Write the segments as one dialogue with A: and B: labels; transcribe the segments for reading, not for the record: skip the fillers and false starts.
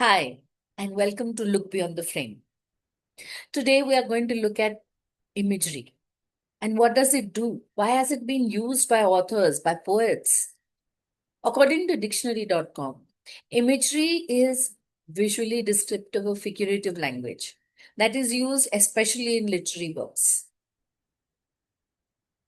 A: Hi, and welcome to Look Beyond the Frame. Today we are going to look at imagery. And what does it do? Why has it been used by authors, by poets? According to dictionary.com, imagery is visually descriptive or figurative language that is used especially in literary works.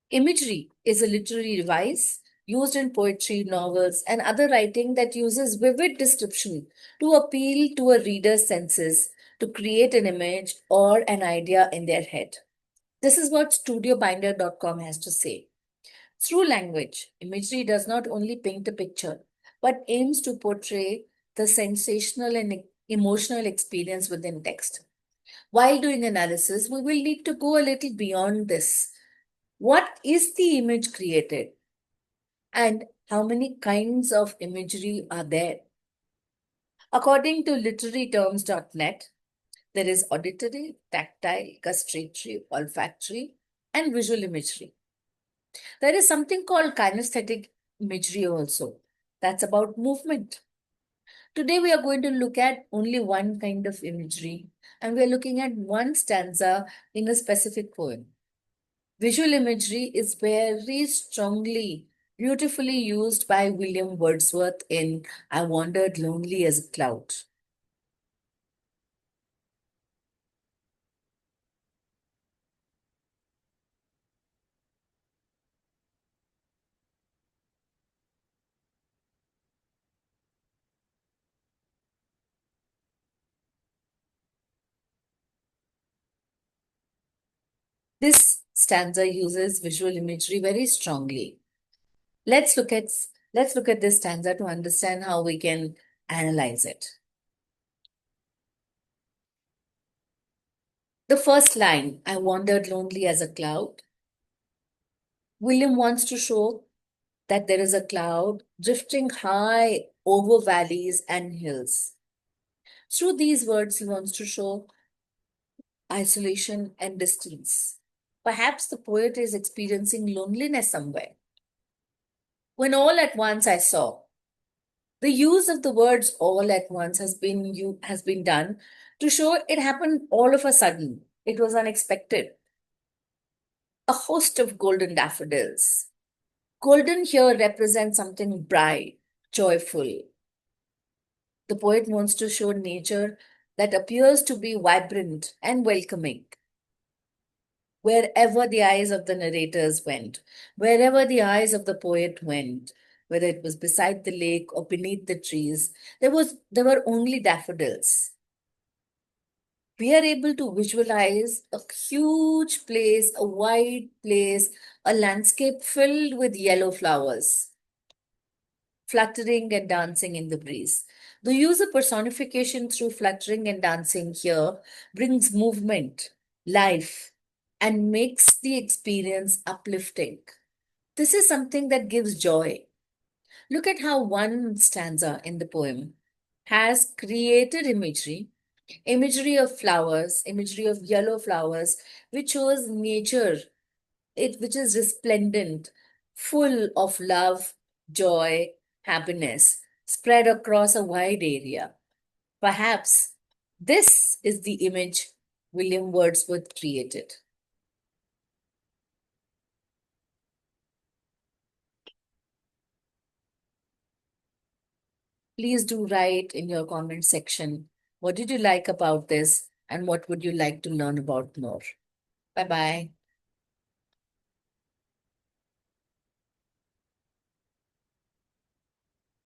A: Imagery is a literary device used in poetry, novels, and other writing that uses vivid description to appeal to a reader's senses to create an image or an idea in their head. This is what studiobinder.com has to say. Through language, imagery does not only paint a picture, but aims to portray the sensational and emotional experience within text. While doing analysis, we will need to go a little beyond this. What is the image created? And how many kinds of imagery are there? According to literaryterms.net, there is auditory, tactile, gustatory, olfactory, and visual imagery. There is something called kinesthetic imagery also. That's about movement. Today we are going to look at only one kind of imagery, and we are looking at one stanza in a specific poem. Visual imagery is very strongly, beautifully used by William Wordsworth in I Wandered Lonely as a Cloud. This stanza uses visual imagery very strongly. Let's look at let's look at this stanza to understand how we can analyze it. The first line, I wandered lonely as a cloud. William wants to show that there is a cloud drifting high over valleys and hills. Through these words, he wants to show isolation and distance. Perhaps the poet is experiencing loneliness somewhere. When all at once I saw, the use of the words all at once has been done to show it happened all of a sudden. It was unexpected. A host of golden daffodils. Golden here represents something bright, joyful. The poet wants to show nature that appears to be vibrant and welcoming. Wherever the eyes of the narrators went, wherever the eyes of the poet went, whether it was beside the lake or beneath the trees, there were only daffodils. We are able to visualize a huge place, a wide place, a landscape filled with yellow flowers, fluttering and dancing in the breeze. The use of personification through fluttering and dancing here brings movement, life, and makes the experience uplifting. This is something that gives joy. Look at how one stanza in the poem has created imagery of flowers, imagery of yellow flowers, which shows nature, which is resplendent, full of love, joy, happiness, spread across a wide area. Perhaps this is the image William Wordsworth created. Please do write in your comment section what did you like about this and what would you like to learn about more. Bye bye.